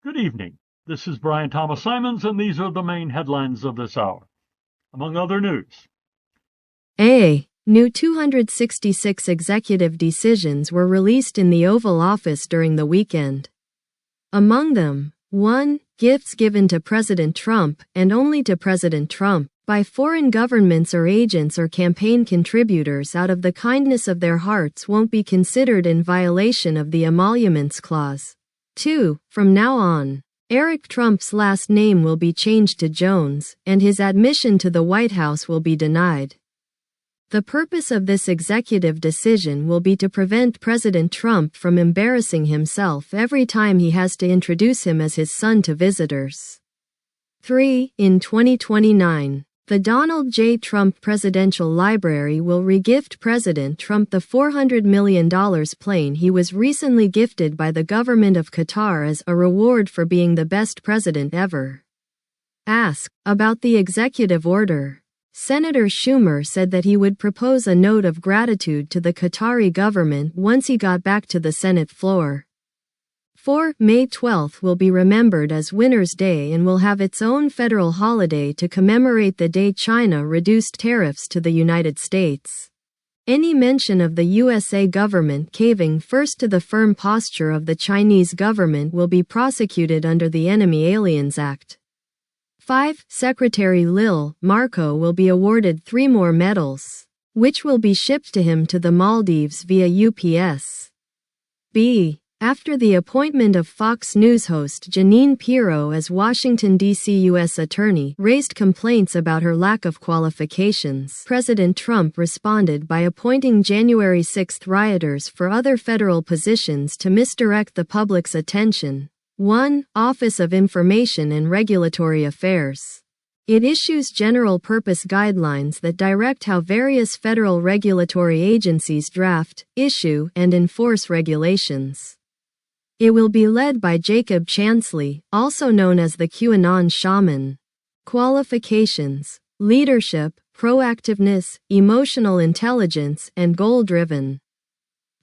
Good evening. This is Brian Thomas Simons, and these are the main headlines of this hour. Among other news, New 266 executive decisions were released in the Oval Office during the weekend. Among them, 1. Gifts given to President Trump, and only to President Trump, by foreign governments or agents or campaign contributors out of the kindness of their hearts won't be considered in violation of the Emoluments Clause. 2. From now on, Eric Trump's last name will be changed to Jones, and his admission to the White House will be denied. The purpose of this executive decision will be to prevent President Trump from embarrassing himself every time he has to introduce him as his son to visitors. 3. In 2029, the Donald J. Trump Presidential Library will regift President Trump the $400 million plane he was recently gifted by the government of Qatar as a reward for being the best president ever. Asked about the executive order, Senator Schumer said that he would propose a note of gratitude to the Qatari government once he got back to the Senate floor. 4. May 12th will be remembered as Winners' Day and will have its own federal holiday to commemorate the day China reduced tariffs to the United States. Any mention of the USA government caving first to the firm posture of the Chinese government will be prosecuted under the Enemy Aliens Act. 5. Secretary Lil Marco will be awarded 3 more medals, which will be shipped to him to the Maldives via UPS. B. After the appointment of Fox News host Jeanine Pirro as Washington, D.C. U.S. Attorney raised complaints about her lack of qualifications, President Trump responded by appointing January 6 rioters for other federal positions to misdirect the public's attention. 1. Office of Information and Regulatory Affairs. It issues general-purpose guidelines that direct how various federal regulatory agencies draft, issue, and enforce regulations. It will be led by Jacob Chansley, also known as the QAnon Shaman. Qualifications: leadership, proactiveness, emotional intelligence, and goal-driven.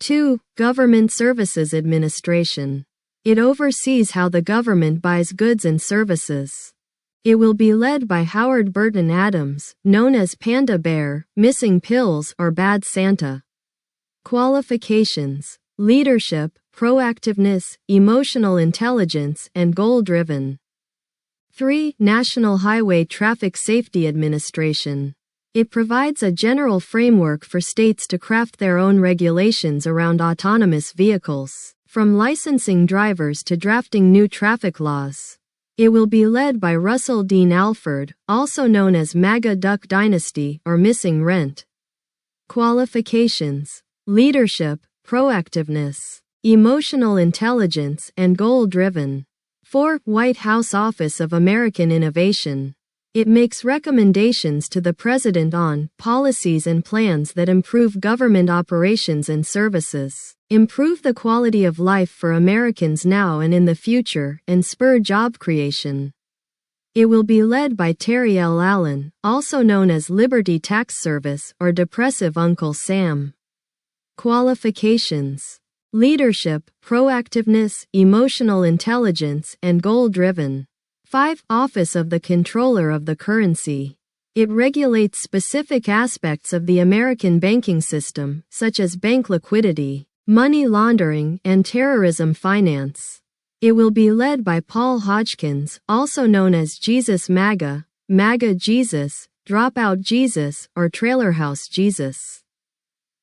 2. Government Services Administration. It oversees how the government buys goods and services. It will be led by Howard Burton Adams, known as Panda Bear, Missing Pills, or Bad Santa. Qualifications: leadership, proactiveness, emotional intelligence, and goal-driven. 3. National Highway Traffic Safety Administration. It provides a general framework for states to craft their own regulations around autonomous vehicles, from licensing drivers to drafting new traffic laws. It will be led by Russell Dean Alford, also known as MAGA Duck Dynasty or Missing Rent. Qualifications: leadership, proactiveness, emotional intelligence, and goal-driven. 4. White House Office of American Innovation. It makes recommendations to the President on policies and plans that improve government operations and services, improve the quality of life for Americans now and in the future, and spur job creation. It will be led by Terry L. Allen, also known as Liberty Tax Service or Depressive Uncle Sam. Qualifications: leadership, proactiveness, emotional intelligence, and goal-driven. 5. Office of the Comptroller of the Currency. It regulates specific aspects of the American banking system, such as bank liquidity, money laundering, and terrorism finance. It will be led by Paul Hodgkins, also known as Jesus MAGA, MAGA Jesus, Dropout Jesus, or Trailer House Jesus.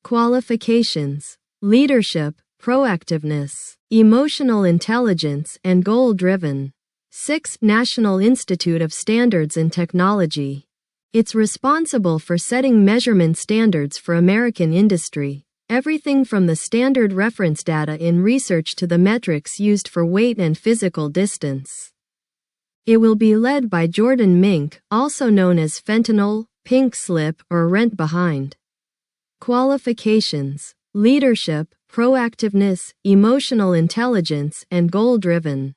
Qualifications: leadership, proactiveness, emotional intelligence, and goal-driven. 6. National Institute of Standards and Technology. It's responsible for setting measurement standards for American industry, everything from the standard reference data in research to the metrics used for weight and physical distance. It will be led by Jordan Mink, also known as Fentanyl, Pink Slip, or Rent Behind. Qualifications: leadership, proactiveness, emotional intelligence, and goal-driven.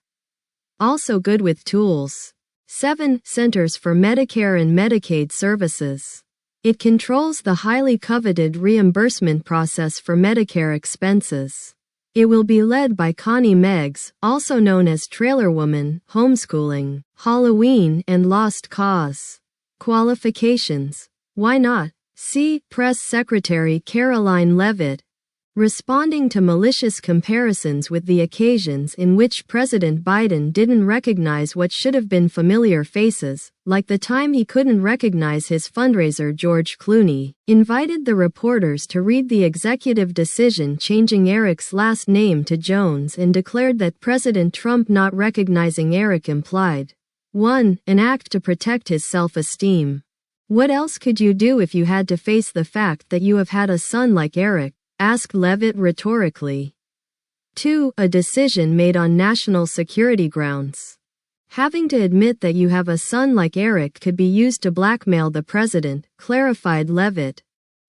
Also good with tools. 7. Centers for Medicare and Medicaid Services. It controls the highly coveted reimbursement process for Medicare expenses. It will be led by Connie Meggs, also known as Trailer Woman, Homeschooling, Halloween, and Lost Cause. Qualifications. Why not? See Press Secretary Caroline Leavitt. Responding to malicious comparisons with the occasions in which President Biden didn't recognize what should have been familiar faces, like the time he couldn't recognize his fundraiser George Clooney, invited the reporters to read the executive decision changing Eric's last name to Jones and declared that President Trump not recognizing Eric implied 1. An act to protect his self-esteem. What else could you do if you had to face the fact that you have had a son like Eric? Asked Leavitt rhetorically. 2. A decision made on national security grounds. Having to admit that you have a son like Eric could be used to blackmail the president, clarified Leavitt.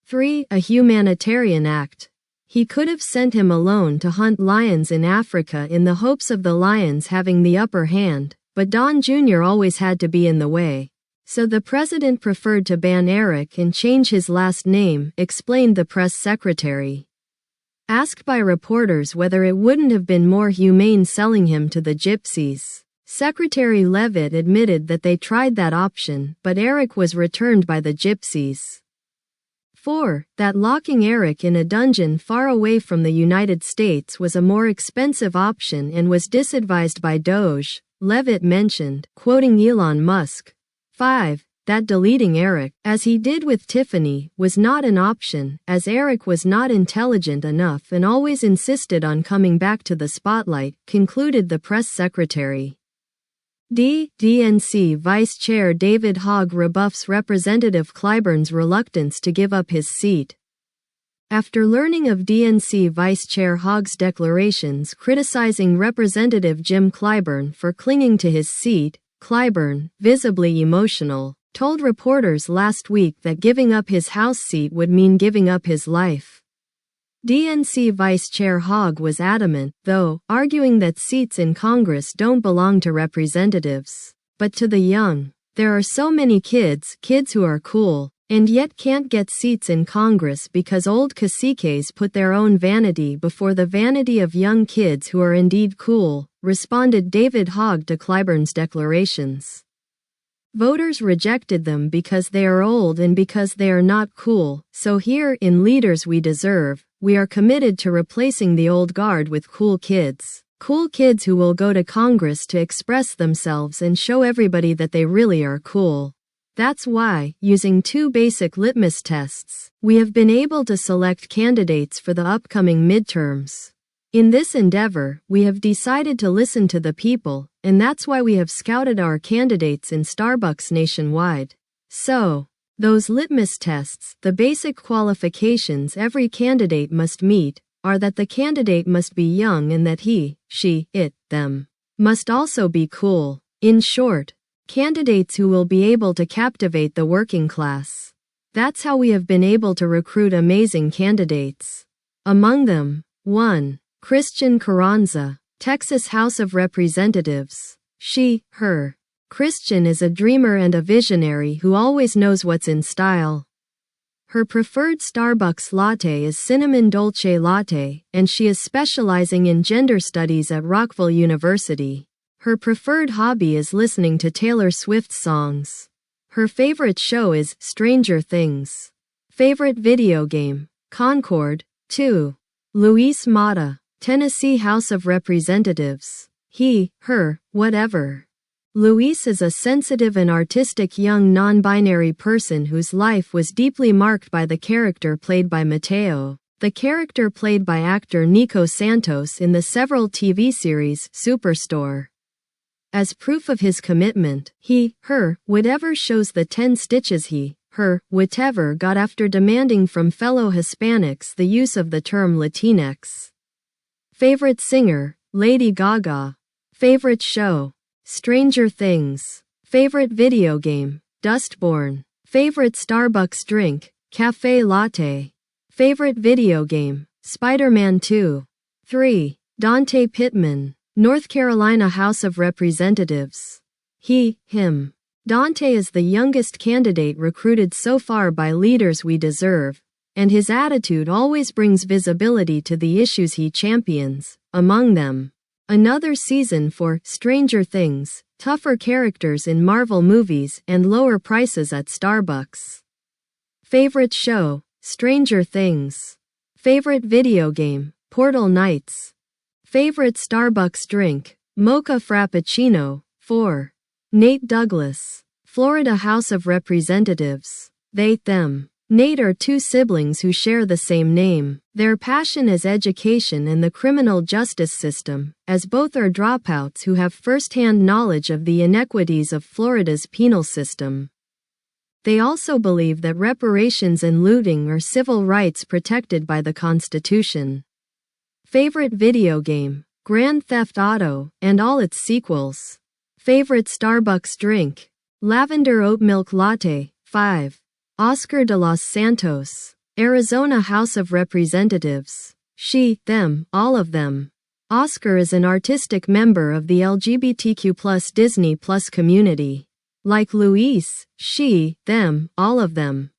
3. A humanitarian act. He could have sent him alone to hunt lions in Africa in the hopes of the lions having the upper hand, but Don Jr. always had to be in the way. So the president preferred to ban Eric and change his last name, explained the press secretary. Asked by reporters whether it wouldn't have been more humane selling him to the gypsies, Secretary Leavitt admitted that they tried that option, but Eric was returned by the gypsies. 4. That locking Eric in a dungeon far away from the United States was a more expensive option and was disadvised by Doge, Leavitt mentioned, quoting Elon Musk. 5. That deleting Eric, as he did with Tiffany, was not an option, as Eric was not intelligent enough and always insisted on coming back to the spotlight, concluded the press secretary. DNC Vice Chair David Hogg rebuffs Representative Clyburn's reluctance to give up his seat. After learning of DNC Vice Chair Hogg's declarations criticizing Representative Jim Clyburn for clinging to his seat, Clyburn, visibly emotional, told reporters last week that giving up his House seat would mean giving up his life. DNC Vice Chair Hogg was adamant, though, arguing that seats in Congress don't belong to representatives, but to the young. There are so many kids who are cool, and yet can't get seats in Congress because old caciques put their own vanity before the vanity of young kids who are indeed cool, responded David Hogg to Clyburn's declarations. Voters rejected them because they are old and because they are not cool, so here, in Leaders We Deserve, we are committed to replacing the old guard with cool kids. Cool kids who will go to Congress to express themselves and show everybody that they really are cool. That's why, using 2 basic litmus tests, we have been able to select candidates for the upcoming midterms. In this endeavor, we have decided to listen to the people, and that's why we have scouted our candidates in Starbucks nationwide. So, those litmus tests, the basic qualifications every candidate must meet, are that the candidate must be young and that he, she, it, them, must also be cool. In short, candidates who will be able to captivate the working class. That's how we have been able to recruit amazing candidates. Among them, 1. Christian Carranza, Texas House of Representatives. She, her. Christian is a dreamer and a visionary who always knows what's in style. Her preferred Starbucks latte is cinnamon dolce latte, and she is specializing in gender studies at Rockville University. Her preferred hobby is listening to Taylor Swift songs. Her favorite show is Stranger Things. Favorite video game, Concord. 2. Luis Mata, Tennessee House of Representatives. He, her, whatever. Luis is a sensitive and artistic young non-binary person whose life was deeply marked by the character played by Mateo, the character played by actor Nico Santos in the several TV series Superstore. As proof of his commitment, he, her, whatever shows the 10 stitches he, her, whatever got after demanding from fellow Hispanics the use of the term Latinx. Favorite singer, Lady Gaga. Favorite show, Stranger Things. Favorite video game, Dustborn. Favorite Starbucks drink, Cafe Latte. Favorite video game, Spider-Man 2. 3. Dante Pittman, North Carolina House of Representatives. He, him. Dante is the youngest candidate recruited so far by Leaders We Deserve, and his attitude always brings visibility to the issues he champions. Among them, another season for Stranger Things, tougher characters in Marvel movies, and lower prices at Starbucks. Favorite show, Stranger Things. Favorite video game, Portal Knights. Favorite Starbucks drink, Mocha Frappuccino. 4. Nate Douglas. Florida House of Representatives. They, them. Nate are two siblings who share the same name. Their passion is education and the criminal justice system, as both are dropouts who have first-hand knowledge of the inequities of Florida's penal system. They also believe that reparations and looting are civil rights protected by the Constitution. Favorite video game, Grand Theft Auto, and all its sequels. Favorite Starbucks drink, Lavender Oat Milk Latte. 5. Oscar de los Santos. Arizona House of Representatives. She, them, all of them. Oscar is an artistic member of the LGBTQ+ Disney+ community. Like Luis, she, them, all of them.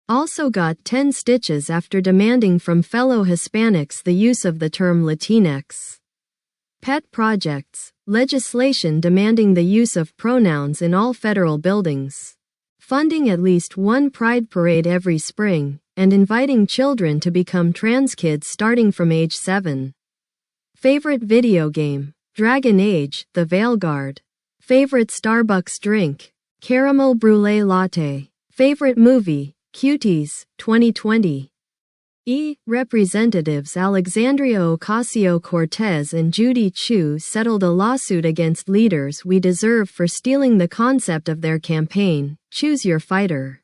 Also got 10 stitches after demanding from fellow Hispanics the use of the term Latinx. Pet projects, legislation demanding the use of pronouns in all federal buildings. Funding at least one pride parade every spring, and inviting children to become trans kids starting from age 7. Favorite video game, Dragon Age, The Veilguard. Favorite Starbucks drink, Caramel Brulee Latte. Favorite movie, Cuties, 2020. Representatives Alexandria Ocasio-Cortez and Judy Chu settled a lawsuit against Leaders We Deserve for stealing the concept of their campaign, Choose Your Fighter.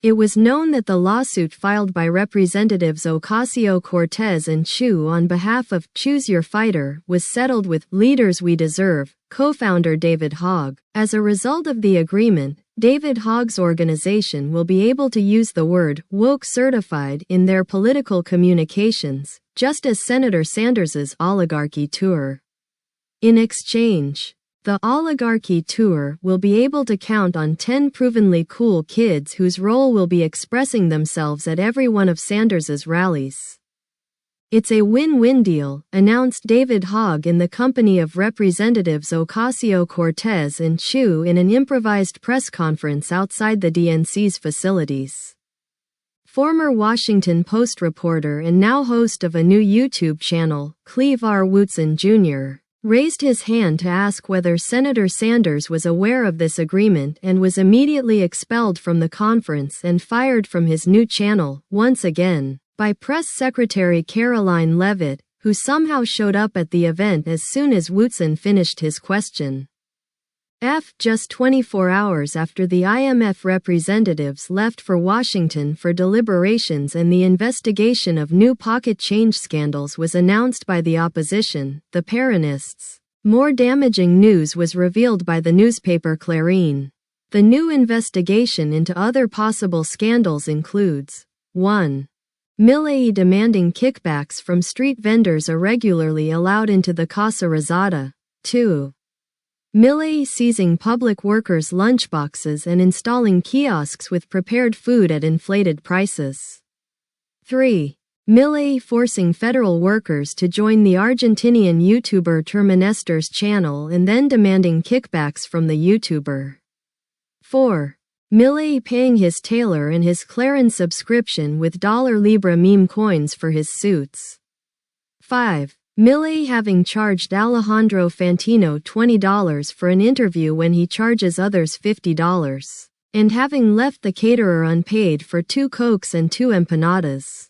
It was known that the lawsuit filed by Representatives Ocasio-Cortez and Chu on behalf of Choose Your Fighter was settled with Leaders We Deserve co-founder David Hogg. As a result of the agreement, David Hogg's organization will be able to use the word woke certified in their political communications, just as Senator Sanders's oligarchy tour. In exchange, the oligarchy tour will be able to count on 10 provenly cool kids whose role will be expressing themselves at every one of Sanders's rallies. It's a win-win deal, announced David Hogg in the company of Representatives Ocasio-Cortez and Chu in an improvised press conference outside the DNC's facilities. Former Washington Post reporter and now host of a new YouTube channel, Cleve R. Wootson Jr., raised his hand to ask whether Senator Sanders was aware of this agreement and was immediately expelled from the conference and fired from his new channel, once again, by Press Secretary Caroline Leavitt, who somehow showed up at the event as soon as Wootson finished his question. Just 24 hours after the IMF representatives left for Washington for deliberations and the investigation of new pocket change scandals was announced by the opposition, the Peronists, more damaging news was revealed by the newspaper Clarín. The new investigation into other possible scandals includes 1. Milei demanding kickbacks from street vendors irregularly allowed into the Casa Rosada. 2. Milei seizing public workers' lunchboxes and installing kiosks with prepared food at inflated prices. 3. Milei forcing federal workers to join the Argentinian YouTuber Terminester's channel and then demanding kickbacks from the YouTuber. 4. Milei paying his tailor and his Clarin subscription with $Libra meme coins for his suits. 5. Milei having charged Alejandro Fantino $20 for an interview when he charges others $50, and having left the caterer unpaid for 2 Cokes and 2 empanadas.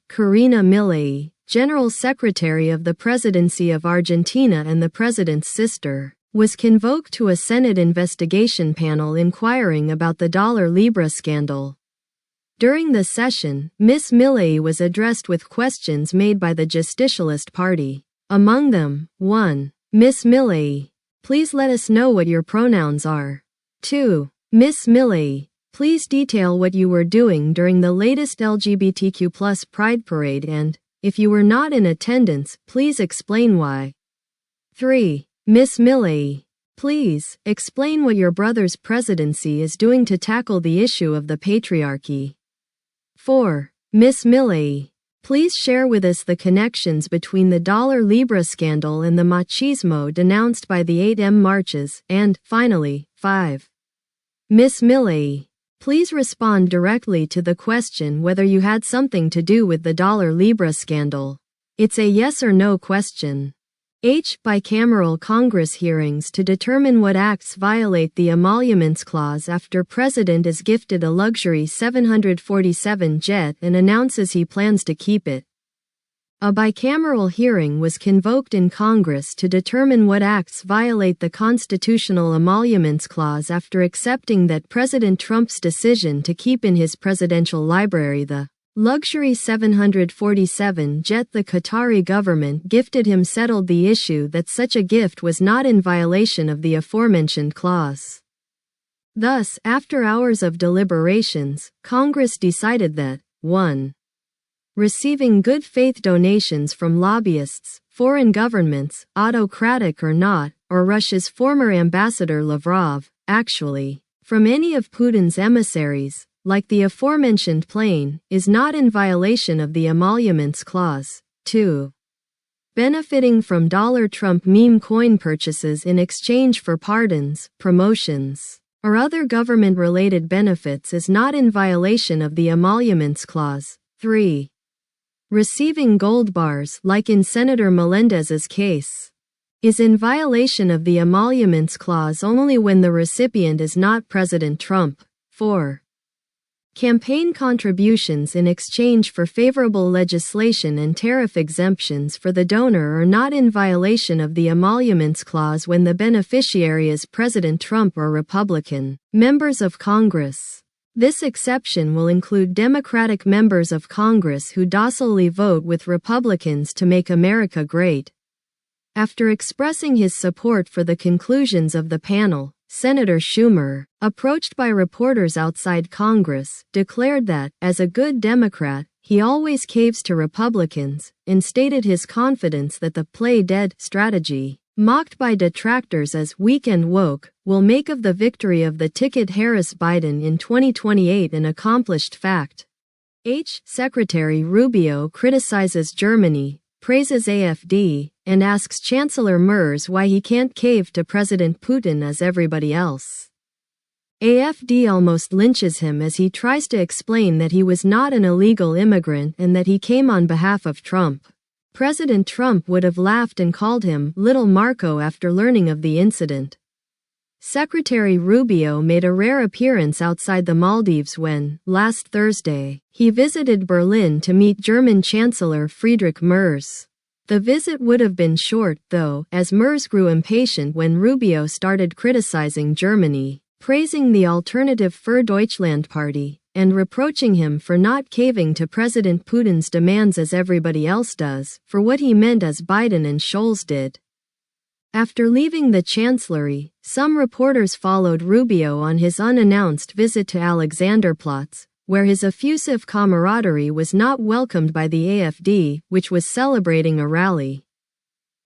Karina Milei, General Secretary of the Presidency of Argentina and the President's sister, was convoked to a Senate investigation panel inquiring about the Libra scandal. During the session, Ms. Milei was addressed with questions made by the Justicialist Party. Among them, 1. Ms. Milei, please let us know what your pronouns are. 2. Ms. Milei, please detail what you were doing during the latest LGBTQ+ Pride Parade and, if you were not in attendance, please explain why. 3. Ms. Milei, please, explain what your brother's presidency is doing to tackle the issue of the patriarchy. 4. Miss Millay. Please share with us the connections between the dollar Libra scandal and the machismo denounced by the 8M marches. And, finally, 5. Miss Millay. Please respond directly to the question whether you had something to do with the dollar Libra scandal. It's a yes or no question. H. Bicameral Congress hearings to determine what acts violate the emoluments clause after President is gifted a luxury 747 jet and announces he plans to keep it. A bicameral hearing was convoked in Congress to determine what acts violate the constitutional emoluments clause after accepting that President Trump's decision to keep in his presidential library the luxury 747 jet the Qatari government gifted him settled the issue that such a gift was not in violation of the aforementioned clause. Thus, after hours of deliberations, Congress decided that 1. Receiving good faith donations from lobbyists, foreign governments, autocratic or not, or Russia's former ambassador Lavrov, actually, from any of Putin's emissaries, like the aforementioned plane, is not in violation of the emoluments clause. 2. Benefiting from Trump meme coin purchases in exchange for pardons, promotions, or other government-related benefits is not in violation of the emoluments clause. 3. Receiving gold bars, like in Senator Melendez's case, is in violation of the emoluments clause only when the recipient is not President Trump. 4. Campaign contributions in exchange for favorable legislation and tariff exemptions for the donor are not in violation of the emoluments clause when the beneficiary is President Trump or Republican members of Congress. This exception will include Democratic members of Congress who docilely vote with Republicans to make America great. After expressing his support for the conclusions of the panel, Senator Schumer, approached by reporters outside Congress, declared that, as a good Democrat, he always caves to Republicans, and stated his confidence that the play dead strategy, mocked by detractors as weak and woke, will make of the victory of the ticket Harris-Biden in 2028 an accomplished fact. Secretary Rubio criticizes Germany, praises AfD, and asks Chancellor Merz why he can't cave to President Putin as everybody else. AfD almost lynches him as he tries to explain that he was not an illegal immigrant and that he came on behalf of Trump. President Trump would have laughed and called him Little Marco after learning of the incident. Secretary Rubio made a rare appearance outside the Maldives when, last Thursday, he visited Berlin to meet German Chancellor Friedrich Merz. The visit would have been short, though, as Merz grew impatient when Rubio started criticizing Germany, praising the Alternative für Deutschland party, and reproaching him for not caving to President Putin's demands as everybody else does, for what he meant as Biden and Scholz did. After leaving the Chancellery, some reporters followed Rubio on his unannounced visit to Alexanderplatz, where his effusive camaraderie was not welcomed by the AfD, which was celebrating a rally.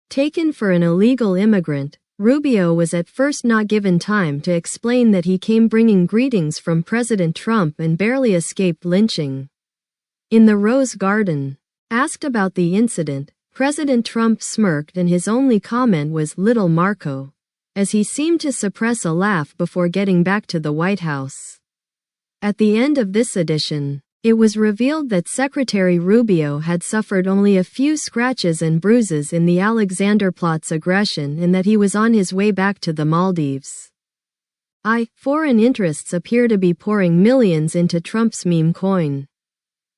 Taken for an illegal immigrant, Rubio was at first not given time to explain that he came bringing greetings from President Trump and barely escaped lynching. In the Rose Garden, asked about the incident, President Trump smirked and his only comment was "Little Marco," as he seemed to suppress a laugh before getting back to the White House. At the end of this edition, it was revealed that Secretary Rubio had suffered only a few scratches and bruises in the Alexanderplatz aggression and that he was on his way back to the Maldives. Foreign interests appear to be pouring millions into Trump's meme coin.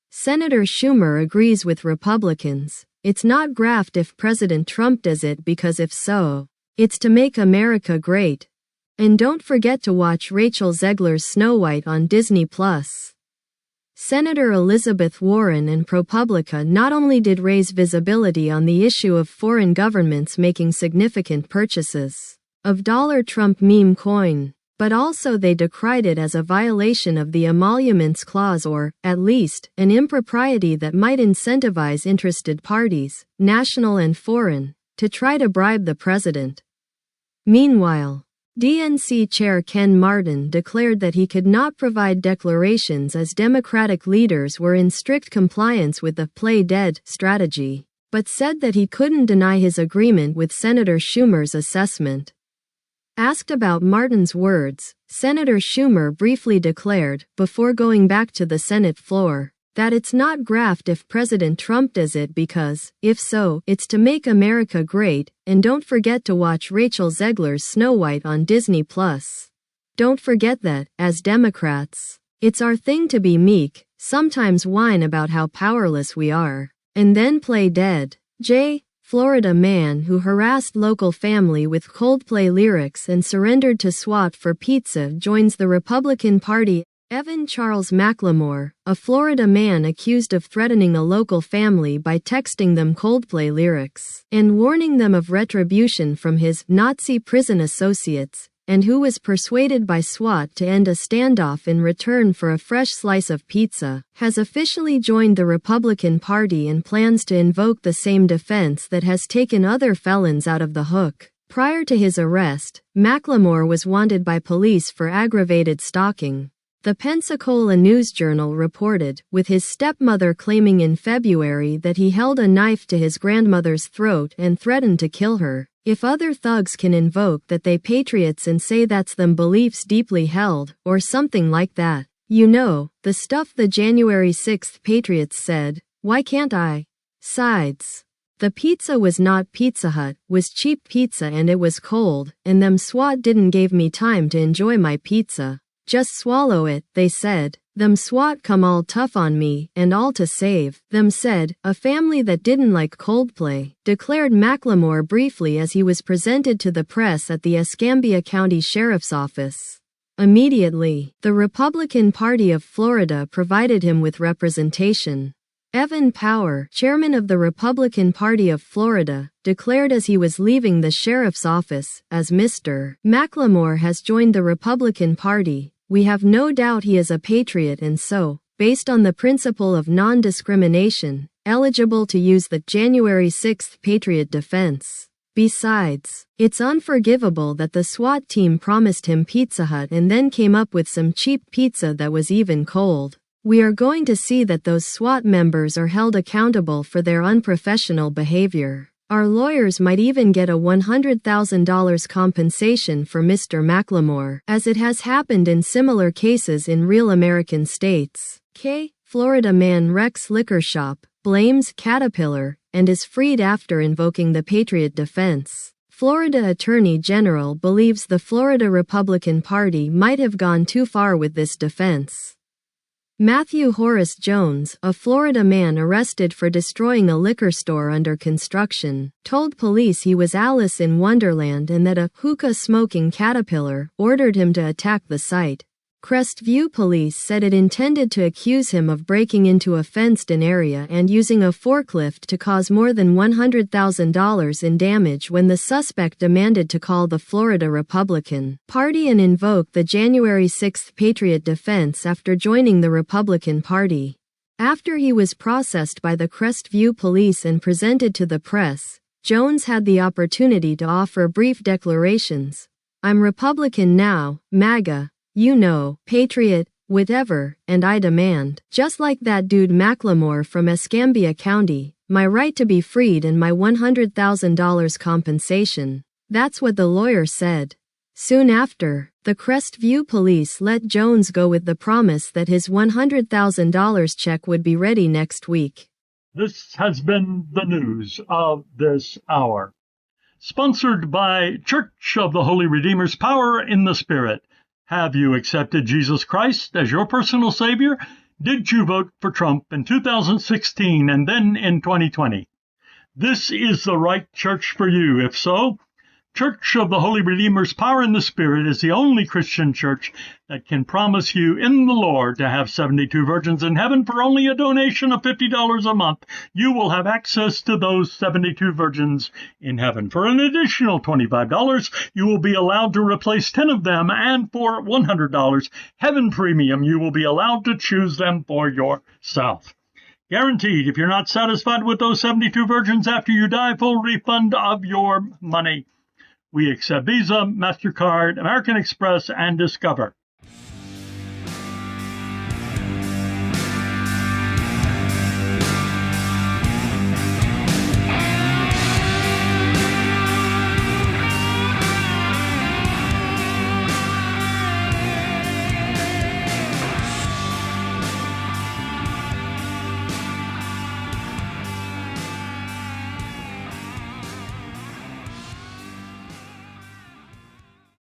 Senator Schumer agrees with Republicans. It's not graft if President Trump does it because if so, it's to make America great. And don't forget to watch Rachel Zegler's Snow White on Disney+. Senator Elizabeth Warren and ProPublica not only did raise visibility on the issue of foreign governments making significant purchases of Trump meme coin, but also they decried it as a violation of the emoluments clause or, at least, an impropriety that might incentivize interested parties, national and foreign, to try to bribe the president. Meanwhile, DNC Chair Ken Martin declared that he could not provide declarations as Democratic leaders were in strict compliance with the "play dead" strategy, but said that he couldn't deny his agreement with Senator Schumer's assessment. Asked about Martin's words, Senator Schumer briefly declared, before going back to the Senate floor, that it's not graft if President Trump does it because, if so, it's to make America great, and don't forget to watch Rachel Zegler's Snow White on Disney+. Don't forget that, as Democrats, it's our thing to be meek, sometimes whine about how powerless we are, and then play dead. Florida man who harassed local family with Coldplay lyrics and surrendered to SWAT for pizza joins the Republican Party. Evan Charles McLemore, a Florida man accused of threatening a local family by texting them Coldplay lyrics and warning them of retribution from his Nazi prison associates, and who was persuaded by SWAT to end a standoff in return for a fresh slice of pizza, has officially joined the Republican Party and plans to invoke the same defense that has taken other felons out of the hook. Prior to his arrest, McLemore was wanted by police for aggravated stalking. The Pensacola News-Journal reported, with his stepmother claiming in February that he held a knife to his grandmother's throat and threatened to kill her. If other thugs can invoke that they patriots and say that's them beliefs deeply held, or something like that, you know, the stuff the January 6th patriots said, why can't I? Sides. The pizza was not Pizza Hut, was cheap pizza and it was cold, and them SWAT didn't give me time to enjoy my pizza. Just swallow it, they said. Them SWAT come all tough on me, and all to save them, said a family that didn't like Coldplay, declared McLemore briefly as he was presented to the press at the Escambia County Sheriff's Office. Immediately, the Republican Party of Florida provided him with representation. Evan Power, chairman of the Republican Party of Florida, declared as he was leaving the sheriff's office, as Mr. McLemore has joined the Republican Party, we have no doubt he is a patriot and so, based on the principle of non-discrimination, eligible to use the January 6th Patriot defense. Besides, it's unforgivable that the SWAT team promised him Pizza Hut and then came up with some cheap pizza that was even cold. We are going to see that those SWAT members are held accountable for their unprofessional behavior. Our lawyers might even get a $100,000 compensation for Mr. McLemore, as it has happened in similar cases in real American states. Florida man wrecks liquor shop, blames Caterpillar, and is freed after invoking the Patriot defense. Florida Attorney General believes the Florida Republican Party might have gone too far with this defense. Matthew Horace Jones, a Florida man arrested for destroying a liquor store under construction, told police he was Alice in Wonderland and that a hookah-smoking caterpillar ordered him to attack the site. Crestview police said it intended to accuse him of breaking into a fenced-in area and using a forklift to cause more than $100,000 in damage when the suspect demanded to call the Florida Republican Party and invoke the January 6th Patriot defense after joining the Republican Party. After he was processed by the Crestview police and presented to the press, Jones had the opportunity to offer brief declarations. I'm Republican now, MAGA. You know, patriot, whatever, and I demand, just like that dude McLemore from Escambia County, my right to be freed and my $100,000 compensation. That's what the lawyer said. Soon after, the Crestview police let Jones go with the promise that his $100,000 check would be ready next week. This has been the news of this hour. Sponsored by Church of the Holy Redeemer's Power in the Spirit. Have you accepted Jesus Christ as your personal Savior? Did you vote for Trump in 2016 and then in 2020? This is the right church for you. If so, Church of the Holy Redeemer's Power in the Spirit is the only Christian church that can promise you in the Lord to have 72 virgins in heaven for only a donation of $50 a month. You will have access to those 72 virgins in heaven. For an additional $25, you will be allowed to replace 10 of them, and for $100, Heaven Premium, you will be allowed to choose them for yourself. Guaranteed, if you're not satisfied with those 72 virgins after you die, full refund of your money. We accept Visa, MasterCard, American Express, and Discover.